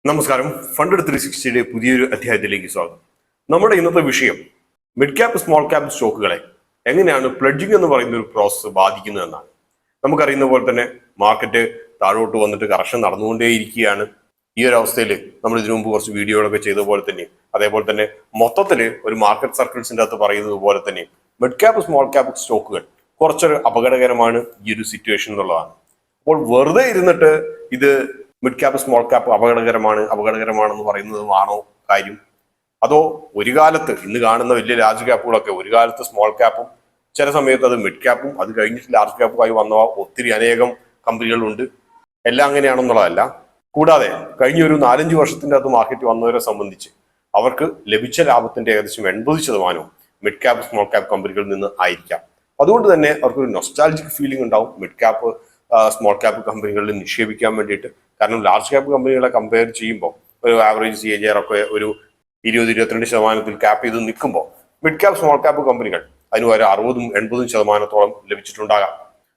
നമസ്കാരം. ഫണ്ട് 360യുടെ പുതിയൊരു അധ്യായത്തിലേക്ക് സ്വാഗതം. നമ്മുടെ ഇന്നത്തെ വിഷയം മിഡ് ക്യാപ് സ്മോൾ ക്യാപ് സ്റ്റോക്കുകളെ എങ്ങനെയാണ് പ്ലെഡ്ജിംഗ് എന്ന് പറയുന്ന ഒരു പ്രോസസ്സ് ബാധിക്കുന്നതെന്നാണ്. നമുക്കറിയുന്ന പോലെ തന്നെ മാർക്കറ്റ് താഴോട്ട് വന്നിട്ട് കറക്ഷൻ നടന്നുകൊണ്ടേയിരിക്കുകയാണ്. ഈ ഒരു അവസ്ഥയിൽ നമ്മൾ ഇതിനു മുമ്പ് കുറച്ച് വീഡിയോകളൊക്കെ ചെയ്ത പോലെ തന്നെ, അതേപോലെ തന്നെ മൊത്തത്തിൽ ഒരു മാർക്കറ്റ് സർക്കിൾസിന്റെ അകത്ത് പറയുന്നത് പോലെ തന്നെ മിഡ് ക്യാപ് സ്മോൾ ക്യാപ് സ്റ്റോക്കുകൾ കുറച്ചൊരു അപകടകരമാണ് ഈ ഒരു സിറ്റുവേഷൻ എന്നുള്ളതാണ്. അപ്പോൾ വെറുതെ ഇരുന്നിട്ട് ഇത് മിഡ് ക്യാപ് സ്മോൾ ക്യാപ് അപകടകരമാണെന്ന് പറയുന്നതുമാണോ കാര്യം? അതോ ഒരു കാലത്ത് ഇന്ന് കാണുന്ന വലിയ ലാർജ് ക്യാപ്പുകളൊക്കെ ഒരു കാലത്ത് സ്മോൾ ക്യാപ്പും ചില സമയത്ത് അത് മിഡ് ക്യാപ്പും അത് കഴിഞ്ഞിട്ട് ലാർജ് ക്യാപ്പുമായി വന്ന ഒത്തിരി അനേകം കമ്പനികളുണ്ട്. എല്ലാം അങ്ങനെയാണെന്നുള്ളതല്ല. കൂടാതെ കഴിഞ്ഞ ഒരു 4-5 വർഷത്തിന്റെ അകത്ത് മാർക്കറ്റ് വന്നവരെ സംബന്ധിച്ച് അവർക്ക് ലഭിച്ച ലാഭത്തിന്റെ ഏകദേശം 80% മിഡ് ക്യാപ് സ്മോൾ ക്യാപ് കമ്പനികളിൽ നിന്ന് ആയിരിക്കാം. അതുകൊണ്ട് തന്നെ അവർക്കൊരു നൊസ്റ്റാൾജിക് ഫീലിംഗ് ഉണ്ടാവും മിഡ് ക്യാപ് സ്മോൾ ക്യാപ് കമ്പനികളിൽ നിക്ഷേപിക്കാൻ വേണ്ടിയിട്ട്. കാരണം ലാർജ് ക്യാപ് കമ്പനികളെ കമ്പയർ ചെയ്യുമ്പോൾ ഒരു ആവറേജ് CAGR ഒക്കെ ഒരു 20-22% ക്യാപ്പ് ചെയ്ത് നിൽക്കുമ്പോൾ മിഡ് ക്യാപ് സ്മോൾ ക്യാപ് കമ്പനികൾ അതിന് ഒരു 60-80% ലഭിച്ചിട്ടുണ്ടാകാം.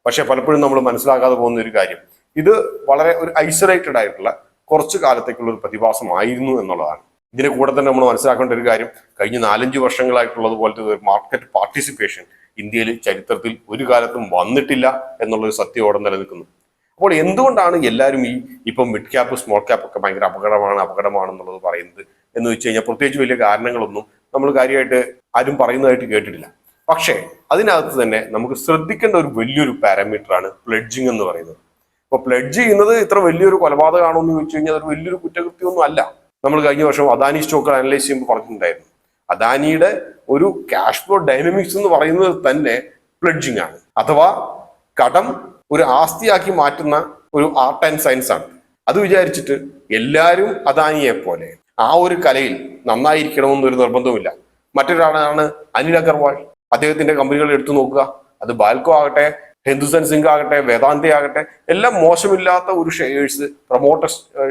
പക്ഷെ പലപ്പോഴും നമ്മൾ മനസ്സിലാക്കാതെ പോകുന്ന ഒരു കാര്യം, ഇത് വളരെ ഒരു ഐസൊലേറ്റഡ് ആയിട്ടുള്ള കുറച്ചു കാലത്തേക്കുള്ള ഒരു പ്രതിഭാസമായിരുന്നു എന്നുള്ളതാണ്. ഇതിന്റെ കൂടെ തന്നെ നമ്മൾ മനസ്സിലാക്കേണ്ട ഒരു കാര്യം, കഴിഞ്ഞ 4-5 വർഷങ്ങളായിട്ടുള്ളത് പോലത്തെ ഒരു മാർക്കറ്റ് പാർട്ടിസിപ്പേഷൻ ഇന്ത്യയിൽ ചരിത്രത്തിൽ ഒരു കാലത്തും വന്നിട്ടില്ല എന്നുള്ളൊരു സത്യം നിലനിൽക്കുന്നു. അപ്പോൾ എന്തുകൊണ്ടാണ് എല്ലാവരും ഇപ്പം മിഡ് ക്യാപ്പ് സ്മോൾ ക്യാപ്പ് ഒക്കെ ഭയങ്കര അപകടമാണെന്നുള്ളത് പറയുന്നത് എന്ന് വെച്ച് കഴിഞ്ഞാൽ പ്രത്യേകിച്ച് വലിയ കാരണങ്ങളൊന്നും നമ്മൾ കാര്യമായിട്ട് ആരും പറയുന്നതായിട്ട് കേട്ടിട്ടില്ല. പക്ഷേ അതിനകത്ത് തന്നെ നമുക്ക് ശ്രദ്ധിക്കേണ്ട ഒരു വലിയൊരു പാരാമീറ്ററാണ് പ്ലെഡ്ജിങ് എന്ന് പറയുന്നത്. അപ്പൊ പ്ലെഡ്ജ് ചെയ്യുന്നത് ഇത്ര വലിയൊരു കൊലപാതകമാണോ എന്ന് ചോദിച്ചു കഴിഞ്ഞാൽ അതൊരു വലിയൊരു കുറ്റകൃത്യമൊന്നും അല്ല. നമ്മൾ കഴിഞ്ഞ വർഷം അദാനി സ്റ്റോക്കുകൾ അനലൈസ് ചെയ്യുമ്പോൾ പറഞ്ഞിട്ടുണ്ടായിരുന്നു, അദാനിയുടെ ഒരു ക്യാഷ് ഫ്ലോ ഡൈനമിക്സ് എന്ന് പറയുന്നത് തന്നെ പ്ലെഡ്ജിങ് ആണ്. അഥവാ കടം ഒരു ആസ്തിയാക്കി മാറ്റുന്ന ഒരു ആർട്ട് ആൻഡ് സയൻസ് ആണ്. അത് വിചാരിച്ചിട്ട് എല്ലാവരും അദാനിയെ പോലെ ആ ഒരു കലയിൽ നന്നായിരിക്കണമെന്നൊരു നിർബന്ധവുമില്ല. മറ്റൊരാളാണ് അനിൽ അഗർവാൾ. അദ്ദേഹത്തിന്റെ കമ്പനികൾ എടുത്തു നോക്കുക, അത് ബാൽക്കോ ആകട്ടെ, ഹിന്ദുസ്ഥാൻ സിങ്ക് ആകട്ടെ, വേദാന്ത ആകട്ടെ, എല്ലാം മോശമില്ലാത്ത ഒരു ഷെയർസ്, പ്രൊമോട്ടർ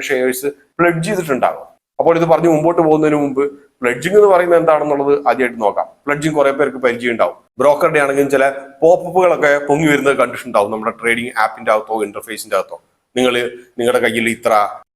ഷെയർസ് പ്ലെഡ്ജ് ചെയ്തിട്ടുണ്ടാകും. അപ്പോൾ ഇത് പറഞ്ഞ് മുമ്പോട്ട് പോകുന്നതിന് മുമ്പ് പ്ലെഡ്ജിങ് എന്ന് പറയുന്നത് എന്താണെന്നുള്ളത് ആദ്യമായിട്ട് നോക്കാം. പ്ലെഡ്ജിങ് കുറെ പേർക്ക് പരിചയം ഉണ്ടാവും. ബ്രോക്കറുടെ ആണെങ്കിലും ചില പോപ്പുകളൊക്കെ പൊങ്ങി വരുന്നത് കണ്ടിട്ടുണ്ടാവും. നമ്മുടെ ട്രേഡിംഗ് ആപ്പിന്റെ അകത്തോ ഇന്റർഫേസിന്റെ അകത്തോ നിങ്ങളുടെ കയ്യിൽ ഇത്ര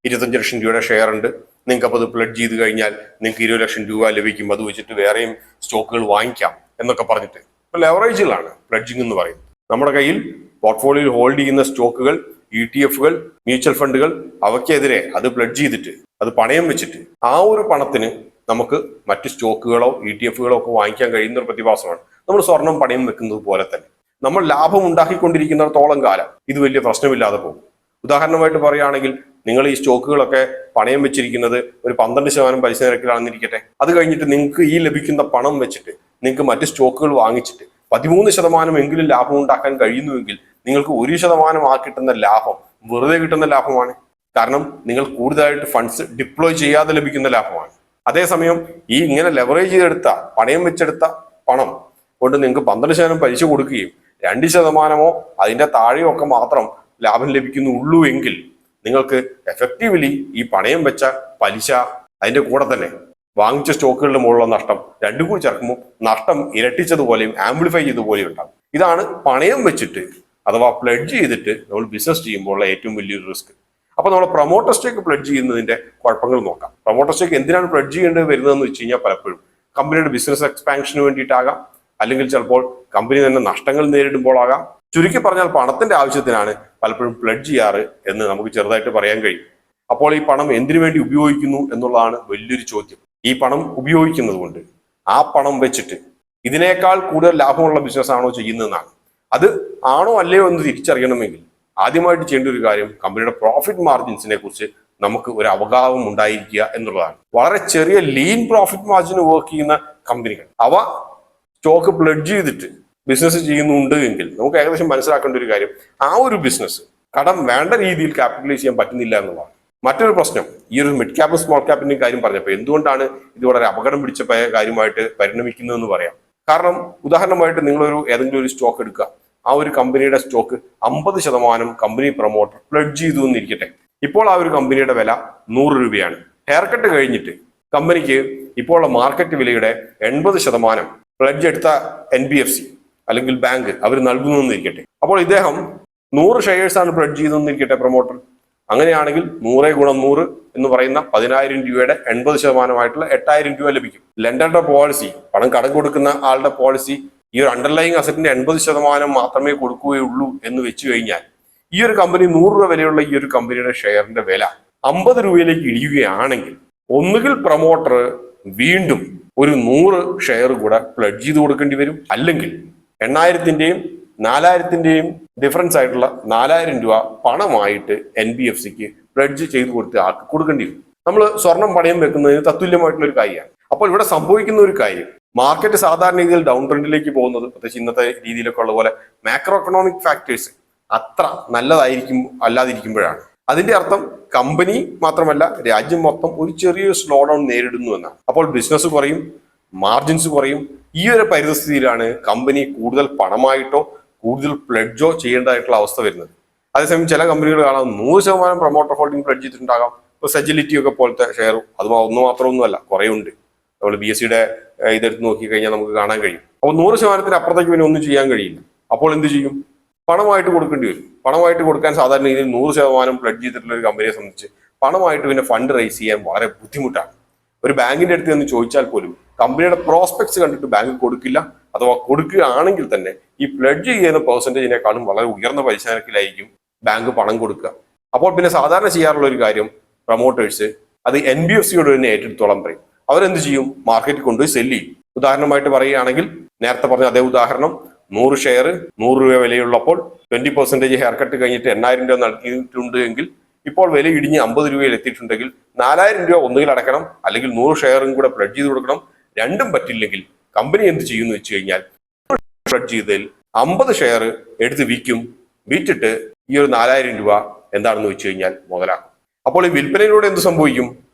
25 ലക്ഷം രൂപയുടെ ഷെയർ ഉണ്ട്, നിങ്ങൾക്ക് അപ്പോൾ അത് പ്ലെഡ്ജ് ചെയ്ത് കഴിഞ്ഞാൽ നിങ്ങൾക്ക് 20 ലക്ഷം രൂപ ലഭിക്കും, അത് വെച്ചിട്ട് വേറെയും സ്റ്റോക്കുകൾ വാങ്ങിക്കാം എന്നൊക്കെ പറഞ്ഞിട്ട് ലെവറേജുകളാണ് പ്ലെഡ്ജിങ് എന്ന് പറയുന്നത്. നമ്മുടെ കയ്യിൽ പോർട്ട്ഫോളിയോയിൽ ഹോൾഡ് ചെയ്യുന്ന സ്റ്റോക്കുകൾ, ETF-കൾ, മ്യൂച്വൽ ഫണ്ടുകൾ, അവയ്ക്കെതിരെ അത് പ്ലെഡ്ജ് ചെയ്തിട്ട് അത് പണയം വെച്ചിട്ട് ആ ഒരു പണത്തിന് നമുക്ക് മറ്റ് സ്റ്റോക്കുകളോ ETF-കളോ ഒക്കെ വാങ്ങിക്കാൻ കഴിയുന്ന ഒരു പ്രതിഭാസമാണ്. നമ്മൾ സ്വർണം പണയം വെക്കുന്നത് പോലെ തന്നെ നമ്മൾ ലാഭം ഉണ്ടാക്കിക്കൊണ്ടിരിക്കുന്നിടത്തോളം കാലം ഇത് വലിയ പ്രശ്നമില്ലാതെ പോകും. ഉദാഹരണമായിട്ട് പറയുകയാണെങ്കിൽ, നിങ്ങൾ ഈ സ്റ്റോക്കുകളൊക്കെ പണയം വെച്ചിരിക്കുന്നത് ഒരു 12% പലിശ നിരക്കിലാണെന്നിരിക്കട്ടെ. അത് കഴിഞ്ഞിട്ട് നിങ്ങൾക്ക് ഈ ലഭിക്കുന്ന പണം വെച്ചിട്ട് നിങ്ങൾക്ക് മറ്റ് സ്റ്റോക്കുകൾ വാങ്ങിച്ചിട്ട് 13% എങ്കിലും ലാഭം ഉണ്ടാക്കാൻ കഴിയുന്നുവെങ്കിൽ നിങ്ങൾക്ക് 1% ആ കിട്ടുന്ന ലാഭം വെറുതെ കിട്ടുന്ന ലാഭമാണ്. കാരണം നിങ്ങൾ കൂടുതലായിട്ട് ഫണ്ട്സ് ഡിപ്ലോയ് ചെയ്യാതെ ലഭിക്കുന്ന ലാഭമാണ്. അതേസമയം ഈ ഇങ്ങനെ ലെവറേജ് ചെയ്തെടുത്ത പണയം വെച്ചെടുത്ത പണം കൊണ്ട് നിങ്ങൾക്ക് 12% പലിശ കൊടുക്കുകയും 2% അതിന്റെ താഴെയോ ഒക്കെ മാത്രം ലാഭം ലഭിക്കുന്നുള്ളൂ എങ്കിൽ നിങ്ങൾക്ക് എഫക്റ്റീവ്ലി ഈ പണയം വെച്ച പലിശ അതിന്റെ കൂടെ തന്നെ വാങ്ങിച്ച സ്റ്റോക്കുകളുടെ മുകളിലുള്ള നഷ്ടം രണ്ടും കൂടി ചേർക്കുമ്പോൾ നഷ്ടം ഇരട്ടിച്ചതുപോലെയും ആംപ്ലിഫൈ ചെയ്തതുപോലെയും ഉണ്ടാകും. ഇതാണ് പണയം വെച്ചിട്ട് അഥവാ പ്ലെഡ്ജ് ചെയ്തിട്ട് നമ്മൾ ബിസിനസ് ചെയ്യുമ്പോഴുള്ള ഏറ്റവും വലിയൊരു റിസ്ക്. അപ്പൊ നമ്മൾ പ്രൊമോട്ടർ സ്റ്റേക്ക് പ്ലെഡ്ജ് ചെയ്യുന്നതിന്റെ കുഴപ്പങ്ങൾ നോക്കാം. പ്രൊമോട്ടർ സ്റ്റേക്ക് എന്തിനാണ് പ്ലെഡ്ജ് ചെയ്യേണ്ടത് വരുന്നതെന്ന് വെച്ച് കഴിഞ്ഞാൽ പലപ്പോഴും കമ്പനിയുടെ ബിസിനസ് എക്സ്പാൻഷന് വേണ്ടിയിട്ടാകാം, അല്ലെങ്കിൽ ചിലപ്പോൾ കമ്പനി തന്നെ നഷ്ടങ്ങൾ നേരിടുമ്പോഴാകാം. ചുരുക്കി പറഞ്ഞാൽ പണത്തിന്റെ ആവശ്യത്തിനാണ് പലപ്പോഴും പ്ലെഡ്ജ് ചെയ്യാറ് എന്ന് നമുക്ക് ചെറുതായിട്ട് പറയാൻ കഴിയും. അപ്പോൾ ഈ പണം എന്തിനു വേണ്ടി ഉപയോഗിക്കുന്നു എന്നുള്ളതാണ് വലിയൊരു ചോദ്യം. ഈ പണം ഉപയോഗിക്കുന്നത് കൊണ്ട് ആ പണം വെച്ചിട്ട് ഇതിനേക്കാൾ കൂടുതൽ ലാഭമുള്ള ബിസിനസ് ആണോ ചെയ്യുന്നതെന്നാണ്. അത് ആണോ അല്ലയോ എന്ന് തിരിച്ചറിയണമെങ്കിൽ ആദ്യമായിട്ട് ചെയ്യേണ്ട ഒരു കാര്യം കമ്പനിയുടെ പ്രോഫിറ്റ് മാർജിൻസിനെ കുറിച്ച് നമുക്ക് ഒരു അവഗാഹം ഉണ്ടായിരിക്കുക എന്നുള്ളതാണ്. വളരെ ചെറിയ ലീൻ പ്രോഫിറ്റ് മാർജിന് വർക്ക് ചെയ്യുന്ന കമ്പനികൾ അവ സ്റ്റോക്ക് പ്ലെഡ്ജ് ചെയ്തിട്ട് ബിസിനസ് ചെയ്യുന്നുണ്ട് എങ്കിൽ നമുക്ക് ഏകദേശം മനസ്സിലാക്കേണ്ട ഒരു കാര്യം, ആ ഒരു ബിസിനസ് കടം വേണ്ട രീതിയിൽ ക്യാപിറ്റലൈസ് ചെയ്യാൻ പറ്റുന്നില്ല എന്നുള്ളതാണ്. മറ്റൊരു പ്രശ്നം, ഈ ഒരു മിഡ് ക്യാപ്പ് സ്മോൾ ക്യാപ്പിന്റെ കാര്യം പറഞ്ഞപ്പോൾ എന്തുകൊണ്ടാണ് ഇത് വളരെ അപകടം പിടിച്ച കാര്യമായിട്ട് പരിണമിക്കുന്നതെന്ന് പറയാം. കാരണം ഉദാഹരണമായിട്ട് നിങ്ങളൊരു ഏതെങ്കിലും ഒരു സ്റ്റോക്ക് എടുക്കുക, ആ ഒരു കമ്പനിയുടെ സ്റ്റോക്ക് 50% കമ്പനി പ്രൊമോട്ടർ പ്ലെഡ്ജ് ചെയ്തു എന്നിരിക്കട്ടെ. ഇപ്പോൾ ആ ഒരു കമ്പനിയുടെ വില 100 രൂപയാണ്. ഹെയർ കട്ട് കഴിഞ്ഞിട്ട് കമ്പനിക്ക് ഇപ്പോൾ മാർക്കറ്റ് വിലയുടെ 80% പ്ലെഡ്ജ് എടുത്ത NBFC അല്ലെങ്കിൽ ബാങ്ക് അവർ നൽകുന്നു എന്നിരിക്കട്ടെ. അപ്പോൾ ഇദ്ദേഹം 100 ഷെയർസ് ആണ് പ്ലെഡ്ജ് ചെയ്തെന്നിരിക്കട്ടെ പ്രൊമോട്ടർ. അങ്ങനെയാണെങ്കിൽ 100 × 100 എന്ന് പറയുന്ന 10,000 രൂപയുടെ 80% 8,000 രൂപ ലഭിക്കും. ലെൻഡറുടെ പോളിസി, പണം കടം കൊടുക്കുന്ന ആളുടെ പോളിസി ഈ ഒരു അണ്ടർലൈങ് അസറ്റിന്റെ 80% മാത്രമേ കൊടുക്കുകയുള്ളൂ എന്ന് വെച്ചു കഴിഞ്ഞാൽ ഈ ഒരു കമ്പനി 100 രൂപ വിലയുള്ള ഈ ഒരു കമ്പനിയുടെ ഷെയറിന്റെ വില 50 രൂപയിലേക്ക് ഇടിയുകയാണെങ്കിൽ ഒന്നുകിൽ പ്രൊമോട്ടർ വീണ്ടും ഒരു 100 ഷെയർ കൂടെ പ്ലഡ്ജ് ചെയ്ത് കൊടുക്കേണ്ടി വരും, അല്ലെങ്കിൽ 8,000-ന്റെയും 4,000-ന്റെയും ഡിഫറൻസ് ആയിട്ടുള്ള 4,000 രൂപ പണമായിട്ട് NBFCക്ക് പ്ലഡ്ജ് ചെയ്ത് കൊടുത്ത് ആൾക്ക് കൊടുക്കേണ്ടി വരും. നമ്മൾ സ്വർണം പണയം വെക്കുന്നതിന് തത്തുല്യമായിട്ടുള്ള ഒരു കാര്യമാണ്. അപ്പോൾ ഇവിടെ സംഭവിക്കുന്ന ഒരു കാര്യം, മാർക്കറ്റ് സാധാരണ രീതിയിൽ ഡൗൺ ട്രെൻഡിലേക്ക് പോകുന്നത് പ്രത്യേകിച്ച് ഇന്നത്തെ രീതിയിലൊക്കെ ഉള്ള പോലെ മാക്രോ എക്കണോമിക് ഫാക്ടേഴ്സ് അത്ര നല്ലതായിരിക്കും അല്ലാതിരിക്കുമ്പോഴാണ്. അതിന്റെ അർത്ഥം കമ്പനി മാത്രമല്ല രാജ്യം മൊത്തം ഒരു ചെറിയൊരു സ്ലോ ഡൗൺ നേരിടുന്നു എന്നാണ്. അപ്പോൾ ബിസിനസ് കുറയും, മാർജിൻസ് കുറയും. ഈ ഒരു പരിസ്ഥിതിയിലാണ് കമ്പനി കൂടുതൽ പണമായിട്ടോ കൂടുതൽ പ്ലഡ്ജോ ചെയ്യേണ്ടതായിട്ടുള്ള അവസ്ഥ വരുന്നത്. അതേസമയം ചില കമ്പനികൾ കാണാം 100% പ്രൊമോട്ടർ ഹോൾഡിംഗ് പ്ലഡ്ജ് ചെയ്തിട്ടുണ്ടാകാം. ഇപ്പോൾ സെജിലിറ്റി ഒക്കെ പോലത്തെ ഷെയറും അത് ഒന്ന് മാത്രമൊന്നുമല്ല, കുറേ ഉണ്ട്. നമ്മൾ BSEയുടെ ഇതെടുത്ത് നോക്കിക്കഴിഞ്ഞാൽ നമുക്ക് കാണാൻ കഴിയും. അപ്പോൾ 100% അപ്പുറത്തേക്ക് പിന്നെ ഒന്നും ചെയ്യാൻ കഴിയില്ല. അപ്പോൾ എന്ത് ചെയ്യും? പണമായിട്ട് കൊടുക്കേണ്ടി വരും. പണമായിട്ട് കൊടുക്കാൻ സാധാരണ രീതിയിൽ 100% പ്ലഡ്ജ് ചെയ്തിട്ടുള്ള ഒരു കമ്പനിയെ സംബന്ധിച്ച് പണമായിട്ട് പിന്നെ ഫണ്ട് റൈസ് ചെയ്യാൻ വളരെ ബുദ്ധിമുട്ടാണ്. ഒരു ബാങ്കിന്റെ അടുത്ത് നിന്ന് ചോദിച്ചാൽ പോലും കമ്പനിയുടെ പ്രോസ്പെക്ട്സ് കണ്ടിട്ട് ബാങ്ക് കൊടുക്കില്ല. അഥവാ കൊടുക്കുകയാണെങ്കിൽ തന്നെ ഈ പ്ലഡ്ജ് ചെയ്യുന്ന പെർസെന്റേജിനേക്കാളും വളരെ ഉയർന്ന പലിശ നിരക്കിലായിരിക്കും ബാങ്ക് പണം കൊടുക്കുക. അപ്പോൾ പിന്നെ സാധാരണ ചെയ്യാറുള്ള ഒരു കാര്യം, പ്രൊമോട്ടേഴ്സ് അത് NBFCയോട് തന്നെ ഏറ്റെടുത്തോളം പറയും. അവരെന്ത് ചെയ്യും? മാർക്കറ്റിൽ കൊണ്ടുപോയി സെല്ല് ചെയ്യും. ഉദാഹരണമായിട്ട് പറയുകയാണെങ്കിൽ നേരത്തെ പറഞ്ഞ അതേ ഉദാഹരണം, 100 ഷെയർ 100 രൂപ വിലയുള്ളപ്പോൾ 20% ഹെയർ കട്ട് കഴിഞ്ഞിട്ട് 8,000 രൂപ നൽകിയിട്ടുണ്ട് എങ്കിൽ ഇപ്പോൾ വില ഇടിഞ്ഞ് 50 രൂപയിൽ എത്തിയിട്ടുണ്ടെങ്കിൽ 4,000 രൂപ ഒന്നുകിൽ അടക്കണം, അല്ലെങ്കിൽ 100 ഷെയറും കൂടെ പ്ലഡ്ജ് ചെയ്ത് കൊടുക്കണം. രണ്ടും പറ്റില്ലെങ്കിൽ കമ്പനി എന്ത് ചെയ്യുമെന്ന് വെച്ച് കഴിഞ്ഞാൽ പ്ലഡ്ജ് ചെയ്തതിൽ 50 ഷെയർ എടുത്ത് വിൽക്കും. വിറ്റിട്ട് ഈ ഒരു 4,000 രൂപ എന്താണെന്ന് വെച്ച് കഴിഞ്ഞാൽ മുതലാക്കും. അപ്പോൾ ഈ വിൽപ്പനയിലൂടെ എന്ത് സംഭവിക്കും?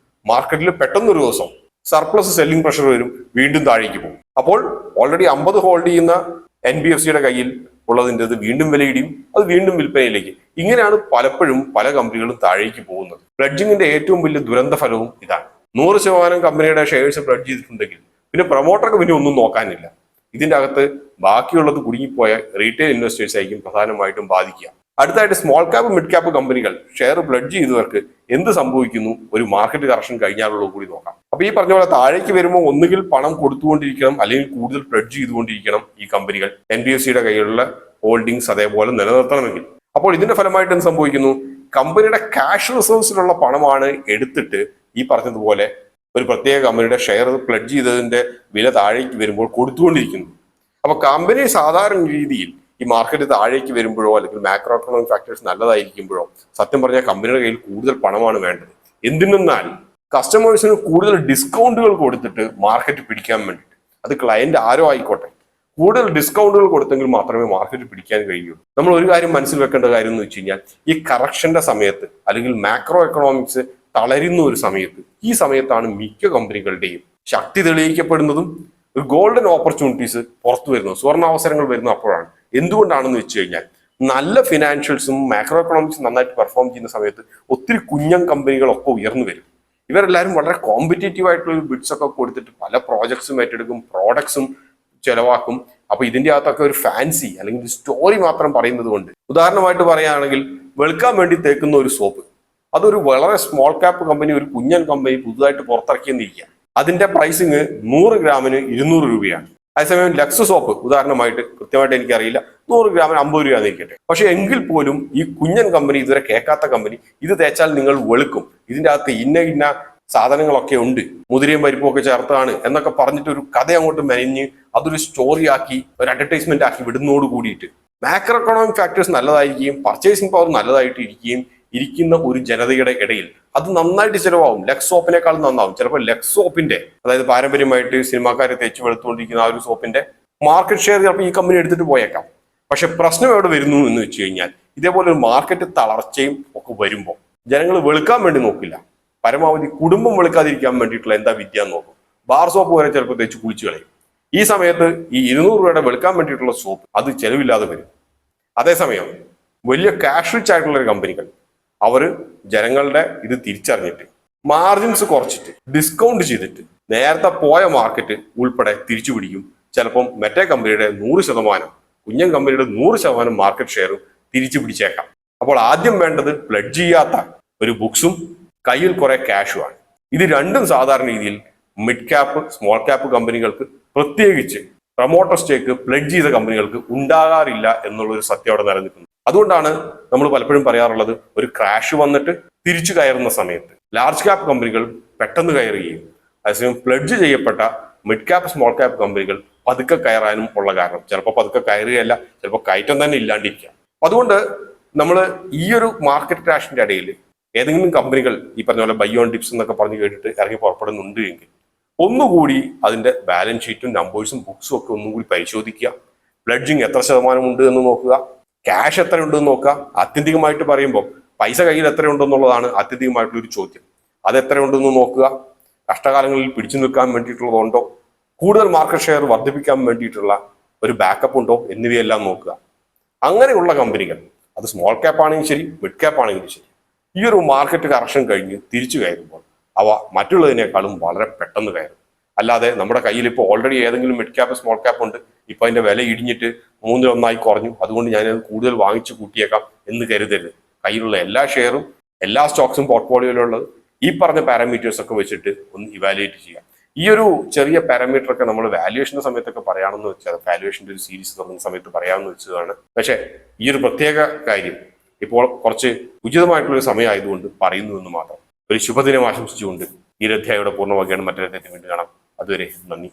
മാർക്കറ്റിൽ പെട്ടെന്നൊരു ദിവസം സർപ്ലസ് സെല്ലിംഗ് പ്രഷർ വരും, വീണ്ടും താഴേക്ക് പോകും. അപ്പോൾ ഓൾറെഡി 50 ഹോൾഡ് ചെയ്യുന്ന NBFCയുടെ കയ്യിൽ ഉള്ളതിൻ്റെ വീണ്ടും വിലയിടിയും, അത് വീണ്ടും വിൽപ്പനയിലേക്ക്. ഇങ്ങനെയാണ് പലപ്പോഴും പല കമ്പനികളും താഴേക്ക് പോകുന്നത്. പ്ലഡ്ജിങ്ങിന്റെ ഏറ്റവും വലിയ ദുരന്ത ഫലവും ഇതാണ്. 100% കമ്പനിയുടെ ഷെയർസ് പ്ലഡ്ജ് ചെയ്തിട്ടുണ്ടെങ്കിൽ പിന്നെ പ്രൊമോട്ടർക്ക് പിന്നെ ഒന്നും നോക്കാനില്ല. ഇതിന്റെ അകത്ത് ബാക്കിയുള്ളത് കുടുങ്ങിപ്പോയ റീറ്റെയിൽ ഇൻവെസ്റ്റേഴ്സ് ആയിരിക്കും പ്രധാനമായിട്ടും ബാധിക്കുക. അടുത്തായിട്ട് സ്മോൾ ക്യാപ്പ് മിഡ് ക്യാപ്പ് കമ്പനികൾ ഷെയർ പ്ലഡ്ജ് ചെയ്തവർക്ക് എന്ത് സംഭവിക്കുന്നു ഒരു മാർക്കറ്റ് കറക്ഷൻ കഴിഞ്ഞാലുള്ളത് കൂടി നോക്കാം. അപ്പൊ ഈ പറഞ്ഞ പോലെ താഴേക്ക് വരുമ്പോൾ ഒന്നുകിൽ പണം കൊടുത്തുകൊണ്ടിരിക്കണം, അല്ലെങ്കിൽ കൂടുതൽ പ്ലഡ്ജ് ചെയ്തുകൊണ്ടിരിക്കണം ഈ കമ്പനികൾ. NBFCയുടെ കയ്യിലുള്ള ഹോൾഡിങ്സ് അതേപോലെ നിലനിർത്തണമെങ്കിൽ. അപ്പോൾ ഇതിന്റെ ഫലമായിട്ട് എന്ത് സംഭവിക്കുന്നു? കമ്പനിയുടെ ക്യാഷ് റിസർവ്സിലുള്ള പണമാണ് എടുത്തിട്ട് ഈ പറഞ്ഞതുപോലെ ഒരു പ്രത്യേക കമ്പനിയുടെ ഷെയർ പ്ലഡ്ജ് ചെയ്തതിന്റെ വില താഴേക്ക് വരുമ്പോൾ കൊടുത്തുകൊണ്ടിരിക്കുന്നു. അപ്പൊ കമ്പനി സാധാരണ രീതിയിൽ ഈ മാർക്കറ്റ് താഴേക്ക് വരുമ്പോഴോ അല്ലെങ്കിൽ മാക്രോ എക്കണോമിക് ഫാക്ടേഴ്സ് നല്ലതായിരിക്കുമ്പോഴോ സത്യം പറഞ്ഞാൽ കമ്പനിയുടെ കയ്യിൽ കൂടുതൽ പണമാണ് വേണ്ടത്. എന്തിനെന്നാൽ കസ്റ്റമേഴ്സിന് കൂടുതൽ ഡിസ്കൗണ്ടുകൾ കൊടുത്തിട്ട് മാർക്കറ്റ് പിടിക്കാൻ വേണ്ടിയിട്ട്, അത് ക്ലയന്റ് ആരോ ആയിക്കോട്ടെ, കൂടുതൽ ഡിസ്കൗണ്ടുകൾ കൊടുത്തെങ്കിൽ മാത്രമേ മാർക്കറ്റ് പിടിക്കാൻ കഴിയുള്ളൂ. നമ്മൾ ഒരു കാര്യം മനസ്സിൽ വെക്കേണ്ട കാര്യം എന്ന് വെച്ച് കഴിഞ്ഞാൽ ഈ കറക്ഷന്റെ സമയത്ത് അല്ലെങ്കിൽ മാക്രോ എക്കണോമിക്സ് തളരുന്ന ഒരു സമയത്ത്, ഈ സമയത്താണ് മിക്ക കമ്പനികളുടെയും ശക്തി തെളിയിക്കപ്പെടുന്നതും ഒരു ഗോൾഡൻ ഓപ്പർച്യൂണിറ്റീസ് പുറത്തു വരുന്നത്, സുവർണാവസരങ്ങൾ വരുന്നത് അപ്പോഴാണ്. എന്തുകൊണ്ടാണെന്ന് വെച്ച് കഴിഞ്ഞാൽ നല്ല ഫിനാൻഷ്യൽസും മാക്രോ എക്കണോമിക്സും നന്നായിട്ട് പെർഫോം ചെയ്യുന്ന സമയത്ത് ഒത്തിരി കുഞ്ഞൻ കമ്പനികളൊക്കെ ഉയർന്നു വരും. ഇവരെല്ലാവരും വളരെ കോമ്പറ്റേറ്റീവ് ആയിട്ടുള്ള ബിഡ്സ് ഒക്കെ കൊടുത്തിട്ട് പല പ്രോജക്ട്സും ഏറ്റെടുക്കും, പ്രോഡക്ട്സും ചെലവാക്കും. അപ്പൊ ഇതിന്റെ അകത്തൊക്കെ ഒരു ഫാൻസി അല്ലെങ്കിൽ സ്റ്റോറി മാത്രം പറയുന്നത് കൊണ്ട്, ഉദാഹരണമായിട്ട് പറയുകയാണെങ്കിൽ വെളുക്കാൻ വേണ്ടി തേക്കുന്ന ഒരു സോപ്പ്, അതൊരു വളരെ സ്മോൾ ക്യാപ്പ് കമ്പനി, ഒരു കുഞ്ഞൻ കമ്പനി പുതുതായിട്ട് പുറത്തിറക്കിയെന്നിരിക്കുക. അതിന്റെ പ്രൈസിങ് 100 ഗ്രാമിന് 200 രൂപയാണ്. അതേസമയം ലക്സ് സോപ്പ് ഉദാഹരണമായിട്ട് കൃത്യമായിട്ട് എനിക്കറിയില്ല, 100 ഗ്രാമിന് 50 രൂപ നിൽക്കട്ടെ. പക്ഷെ എങ്കിൽ പോലും ഈ കുഞ്ഞൻ കമ്പനി, ഇതുവരെ കേൾക്കാത്ത കമ്പനി, ഇത് തേച്ചാൽ നിങ്ങൾ വെളുക്കും, ഇതിന്റെ അകത്ത് ഇന്ന സാധനങ്ങളൊക്കെ ഉണ്ട്, മുതിരയും പരിപ്പും ഒക്കെ ചേർത്താണ് എന്നൊക്കെ പറഞ്ഞിട്ട് ഒരു കഥ അങ്ങോട്ട് മെനഞ്ഞ് അതൊരു സ്റ്റോറി ആക്കി ഒരു അഡ്വർടൈസ്മെന്റ് ആക്കി വിടുന്നതോട് കൂടിയിട്ട് മാക്രോ എക്കണോമിക് ഫാക്ടേഴ്സ് നല്ലതായിരിക്കുകയും പർച്ചേസിംഗ് പവർ നല്ലതായിട്ട് ഇരിക്കുന്ന ഒരു ജനതയുടെ ഇടയിൽ അത് നന്നായിട്ട് ചിലവാകും. ലക്സ് സോപ്പിനേക്കാൾ നന്നാവും. ചിലപ്പോൾ ലക്സ് സോപ്പിന്റെ, അതായത് പാരമ്പര്യമായിട്ട് സിനിമാക്കാരെ തേച്ച് വെളുത്തുകൊണ്ടിരിക്കുന്ന ആ ഒരു സോപ്പിന്റെ മാർക്കറ്റ് ഷെയർ ചിലപ്പോൾ ഈ കമ്പനി എടുത്തിട്ട് പോയേക്കാം. പക്ഷെ പ്രശ്നം എവിടെ വരുന്നു എന്ന് വെച്ച് കഴിഞ്ഞാൽ ഇതേപോലെ ഒരു മാർക്കറ്റ് തളർച്ചയും ഒക്കെ വരുമ്പോൾ ജനങ്ങൾ വെളുക്കാൻ വേണ്ടി നോക്കില്ല, പരമാവധി കുടുംബം വെളുക്കാതിരിക്കാൻ വേണ്ടിയിട്ടുള്ള എന്താ വിദ്യ എന്ന് നോക്കും. ബാർ സോപ്പ് വരെ ചിലപ്പോൾ തേച്ച് കുളിച്ചു കളയും. ഈ സമയത്ത് ഈ 200 രൂപയുടെ വെളുക്കാൻ വേണ്ടിയിട്ടുള്ള സോപ്പ് അത് ചെലവില്ലാതെ വരും. അതേസമയം വലിയ ക്യാഷ് റിച്ച് ആയിട്ടുള്ള കമ്പനികൾ അവർ ജനങ്ങളുടെ ഇത് തിരിച്ചറിഞ്ഞിട്ട് മാർജിൻസ് കുറച്ചിട്ട് ഡിസ്കൗണ്ട് ചെയ്തിട്ട് നേരത്തെ പോയ മാർക്കറ്റ് ഉൾപ്പെടെ തിരിച്ചു പിടിക്കും. ചിലപ്പം മറ്റേ കമ്പനിയുടെ 100%, കുഞ്ഞൻ കമ്പനിയുടെ 100% മാർക്കറ്റ് ഷെയറും തിരിച്ചു പിടിച്ചേക്കാം. അപ്പോൾ ആദ്യം വേണ്ടത് പ്ലഡ്ജ് ചെയ്യാത്ത ഒരു ബുക്സും കയ്യിൽ കുറെ ക്യാഷുമാണ്. ഇത് രണ്ടും സാധാരണ രീതിയിൽ മിഡ് ക്യാപ്പ് സ്മോൾ ക്യാപ്പ് കമ്പനികൾക്ക്, പ്രത്യേകിച്ച് പ്രൊമോട്ടർ സ്റ്റേക്ക് പ്ലെഡ്ജ് ചെയ്ത കമ്പനികൾക്ക് ഉണ്ടാകാറില്ല എന്നുള്ള ഒരു സത്യം അവിടെ നിലനിൽക്കുന്നു. അതുകൊണ്ടാണ് നമ്മൾ പലപ്പോഴും പറയാറുള്ളത്, ഒരു ക്രാഷ് വന്നിട്ട് തിരിച്ചു കയറുന്ന സമയത്ത് ലാർജ് ക്യാപ്പ് കമ്പനികൾ പെട്ടെന്ന് കയറുകയും അതേസമയം പ്ലെഡ്ജ് ചെയ്യപ്പെട്ട മിഡ് ക്യാപ്പ് സ്മോൾ ക്യാപ്പ് കമ്പനികൾ പതുക്കെ കയറാനും ഉള്ള കാരണം, ചിലപ്പോൾ പതുക്കെ കയറുകയല്ല, ചിലപ്പോൾ കയറ്റം തന്നെ ഇല്ലാണ്ടിരിക്കാം. അതുകൊണ്ട് നമ്മൾ ഈ ഒരു മാർക്കറ്റ് ക്രാഷിന്റെ ഇടയിൽ ഏതെങ്കിലും കമ്പനികൾ ഈ പറഞ്ഞ പോലെ ബൈ ഓൺ ടിപ്സ് എന്നൊക്കെ പറഞ്ഞ് കേട്ടിട്ട് ഇറങ്ങി പുറപ്പെടുന്നുണ്ട് എങ്കിൽ ഒന്നുകൂടി അതിന്റെ ബാലൻസ് ഷീറ്റും നമ്പേഴ്സും ബുക്സും ഒക്കെ ഒന്നും കൂടി പരിശോധിക്കുക. പ്ലെഡ്ജിങ് എത്ര ശതമാനം ഉണ്ട് എന്ന് നോക്കുക, ക്യാഷ് എത്ര ഉണ്ടെന്ന് നോക്കുക. ആത്യന്തികമായിട്ട് പറയുമ്പോൾ പൈസ കയ്യിൽ എത്ര ഉണ്ടെന്നുള്ളതാണ് ആത്യന്തികമായിട്ടുള്ള ഒരു ചോദ്യം. അത് എത്ര ഉണ്ടെന്ന് നോക്കുക. കഷ്ടകാലങ്ങളിൽ പിടിച്ചു നിൽക്കാൻ വേണ്ടിയിട്ടുള്ളതുണ്ടോ, കൂടുതൽ മാർക്കറ്റ് ഷെയർ വർദ്ധിപ്പിക്കാൻ വേണ്ടിയിട്ടുള്ള ഒരു ബാക്കപ്പ് ഉണ്ടോ എന്നിവയെല്ലാം നോക്കുക. അങ്ങനെയുള്ള കമ്പനികൾ, അത് സ്മോൾ ക്യാപ്പ് ആണെങ്കിലും ശരി മിഡ് ക്യാപ്പ് ആണെങ്കിലും ശരി, ഈ ഒരു മാർക്കറ്റ് കറക്ഷൻ കഴിഞ്ഞ് തിരിച്ചു കയറുമ്പോൾ അവ മറ്റുള്ളതിനേക്കാളും വളരെ പെട്ടെന്ന് കയറും. അല്ലാതെ നമ്മുടെ കയ്യിൽ ഇപ്പോൾ ഓൾറെഡി ഏതെങ്കിലും മിഡ് ക്യാപ്പ് സ്മോൾ ക്യാപ്പ് ഉണ്ട്, ഇപ്പൊ അതിന്റെ വില ഇടിഞ്ഞിട്ട് 1/3 കുറഞ്ഞു, അതുകൊണ്ട് ഞാനത് കൂടുതൽ വാങ്ങിച്ചു കൂട്ടിയേക്കാം എന്ന് കരുതരുത്. കയ്യിലുള്ള എല്ലാ ഷെയറും എല്ലാ സ്റ്റോക്സും പോർട്ട്ഫോളിയോയിലുള്ളത് ഈ പറഞ്ഞ പാരാമീറ്റേഴ്സ് ഒക്കെ വെച്ചിട്ട് ഒന്ന് ഇവാലുവേറ്റ് ചെയ്യാം. ഈ ഒരു ചെറിയ പാരാമീറ്റർ ഒക്കെ നമ്മൾ വാല്യുവേഷന്റെ സമയത്തൊക്കെ പറയാമെന്ന് വെച്ചാൽ, വാല്യുവേഷന്റെ ഒരു സീരീസ് തുടങ്ങുന്ന സമയത്ത് പറയാമെന്ന് വെച്ചതാണ്. പക്ഷേ ഈ ഒരു പ്രത്യേക കാര്യം ഇപ്പോൾ കുറച്ച് ഉചിതമായിട്ടുള്ള ഒരു സമയമായതുകൊണ്ട് പറയുന്നു എന്ന് മാത്രം. ഒരു ശുഭദിനം ആശംസിച്ചുകൊണ്ട് ഈ അധ്യായയുടെ പൂർണ്ണമാക്കിയാണ് മറ്റൊരു അധ്യായത്തിൽ വീണ്ടും കാണാം. അതുവരെ നന്ദി.